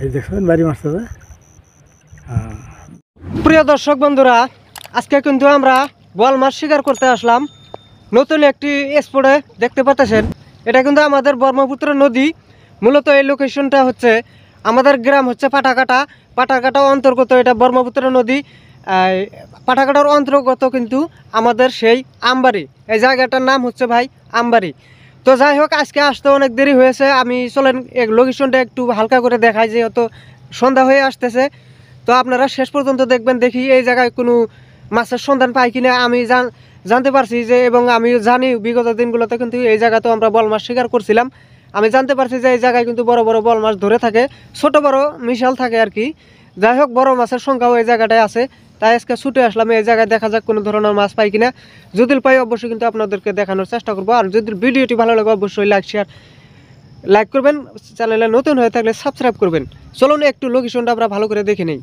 এই দেখছেন বাড়ি মারছে যে। প্রিয় দর্শক বন্ধুরা, আজকে কিন্তু আমরা বোয়াল মাছ শিকার করতে আসলাম নতুন একটি স্পটে। দেখতে পাচ্ছেন এটা কিন্তু আমাদের ব্রহ্মপুত্র নদী। মূলত এই লোকেশনটা হচ্ছে আমাদের গ্রাম হচ্ছে পাটাকাটা অন্তর্গত। এটা ব্রহ্মপুত্র নদী, পাটাকাটার অন্তর্গত কিন্তু আমাদের সেই আমবাড়ি। এই জায়গাটার নাম হচ্ছে ভাই আমবাড়ি। তো যাই হোক, আজকে আসতে অনেক দেরি হয়েছে। আমি চলেন লোকেশনটা একটু হালকা করে দেখাই, যেহেতু সন্ধ্যা হয়ে আসতেছে। তো আপনারা শেষ পর্যন্ত দেখবেন, দেখি এই জায়গায় কোনো মাছের সন্ধান পাই কিনা। আমি জানতে পারছি যে, এবং আমি জানি বিগত দিনগুলোতে কিন্তু এই জায়গাতেও আমরা বল মাছ শিকার করছিলাম। আমি জানতে পারছি যে এই জায়গায় কিন্তু বড় বড় বল মাছ ধরে থাকে, ছোট বড় মিশাল থাকে আর কি। যাই হোক, বড় মাছের সংখ্যাও এই জায়গাটায় আছে। তাই আজকে ছুটে আসলাম এই জায়গায়, দেখা যাক কোনো ধরনের মাছ পাই কিনা। যদি পাই অবশ্যই কিন্তু আপনাদেরকে দেখানোর চেষ্টা করবো। আর যদি ভিডিওটি ভালো লাগে অবশ্যই লাইক করবেন, চ্যানেলে নতুন হয়ে থাকলে সাবস্ক্রাইব করবেন। চলুন একটু লোকেশনটা আমরা ভালো করে দেখে নিই।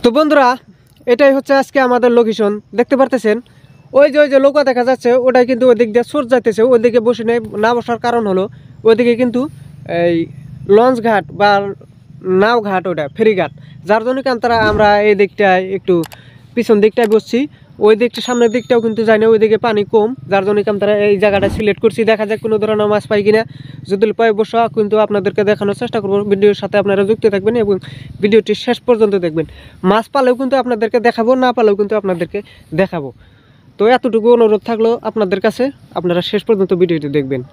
তো বন্ধুরা, এটাই হচ্ছে আজকে আমাদের লোকেশন। দেখতে পারতেছেন ওই যে নৌকা দেখা যাচ্ছে, ওটাই কিন্তু ওই দিক দিয়ে সোর্স যাইতেছে। ওইদিকে বসে নেই, না বসার কারণ হলো ওইদিকে কিন্তু এই লঞ্চ ঘাট বা নাও ঘাট, ওটা ফেরিঘাট। যার জন্য আমরা এই দিকটায় একটু পিছন দিকটায় বসছি। ওই দিকটা সামনের দিকটাও কিন্তু যাই না, ওইদিকে পানি কম। যার জন্য আমরা এই জায়গাটা সিলেক্ট করছি। দেখা যাক কোনো ধরনের মাছ পাই কিনা। যদি পাই অবশ্যই কিন্তু আপনাদেরকে দেখানোর চেষ্টা করবো। ভিডিওর সাথে আপনারা যুক্ত থাকবেন এবং ভিডিওটি শেষ পর্যন্ত দেখবেন। মাছ পালেও কিন্তু আপনাদেরকে দেখাবো, না পালেও কিন্তু আপনাদেরকে দেখাবো। তো এতটুকু অনুরোধ থাকলো আপনাদের কাছে, আপনারা শেষ পর্যন্ত ভিডিওটি দেখবেন।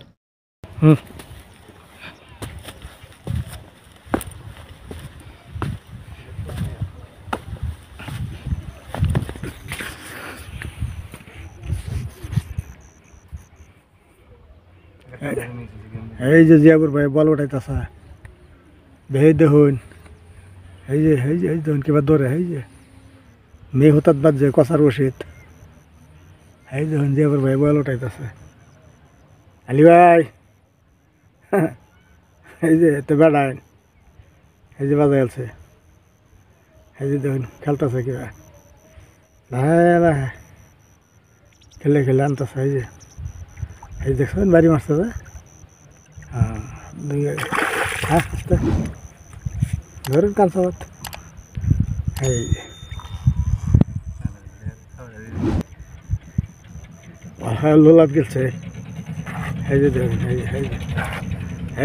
এই যে জিয়াপুর ভাই বল উঠাইতেছে, ভেই দেখুন। এই যে দেখুন কিবা ধরে, এই যে মেয়ে হঠাৎ বাদ যে কষার বসিত। এই দেখুন জিয়াপুর ভাই বল উঠাইতেছে। আলি ভাই, এই যে তো বেড়ায়, এই যে বাজাই আছে। এই যে দেখুন খেলতেছে কিবা, খেলে খেলে আনতেছে। এই দেখছেন বাড়ি মারছে যে। আস্তে ধরুন কালসাবাত। এই লোলাপ গেছে। এই যে দেখুন,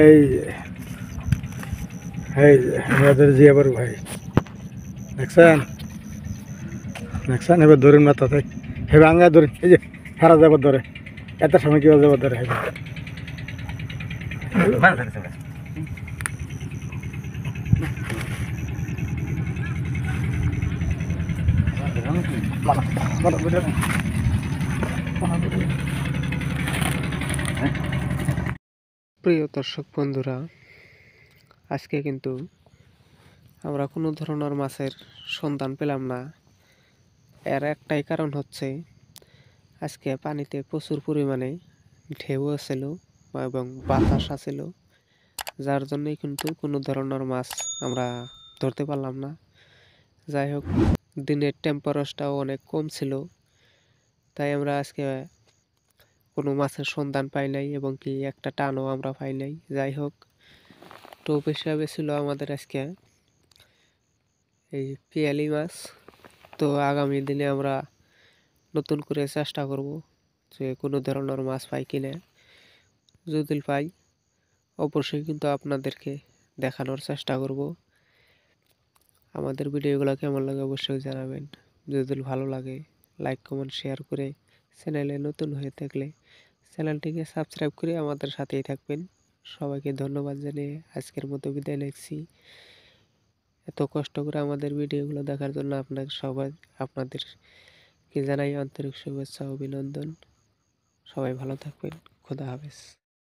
এই যে আমাদের জিয়াবার ভাই, দেখছেন এবার ধরুন মাথা থাক। হেবে আঙ্গা ধরুন, এই যে হারা যাবার ধরে, এত সময় কিভাবে যাবার ধরে। হেবে প্রিয় দর্শক বন্ধুরা, আজকে কিন্তু আমরা কোনো ধরনের মাছের সন্ধান পেলাম না। এর একটাই কারণ হচ্ছে আজকে পানিতে প্রচুর পরিমাণে ঢেউ ছিল এবং বাতাস আছিল। যার জন্যই কিন্তু কোনো ধরনের মাছ আমরা ধরতে পারলাম না। যাই হোক, দিনের টেম্পারেচারটাও অনেক কম ছিল, তাই আমরা আজকে কোনো মাছের সন্ধান পাই নাই এবং কি একটা টানও আমরা পাই নাই। যাই হোক, টোপ হিসাবে ছিল আমাদের আজকে এই পিয়ালি মাছ। তো আগামী দিনে আমরা নতুন করে চেষ্টা করব যে কোনো ধরনের মাছ পাই কিনা। যদি পাই অবশ্যই কিন্তু আপনাদেরকে দেখানোর চেষ্টা করব। আমাদের ভিডিওগুলো কেমন লাগে অবশ্যই জানাবেন। যদি ভালো লাগে লাইক কমেন্ট শেয়ার করে, চ্যানেলে নতুন হয়ে থাকলে চ্যানেলটিকে সাবস্ক্রাইব করে আমাদের সাথেই থাকবেন। সবাইকে ধন্যবাদ জানিয়ে আজকের মতো বিদায় নিচ্ছি। এত কষ্ট করে আমাদের ভিডিওগুলো দেখার জন্য আপনাদেরকে জানাই আন্তরিক শুভেচ্ছা ও অভিনন্দন। সবাই ভালো থাকবেন। খোদা হাফেজ।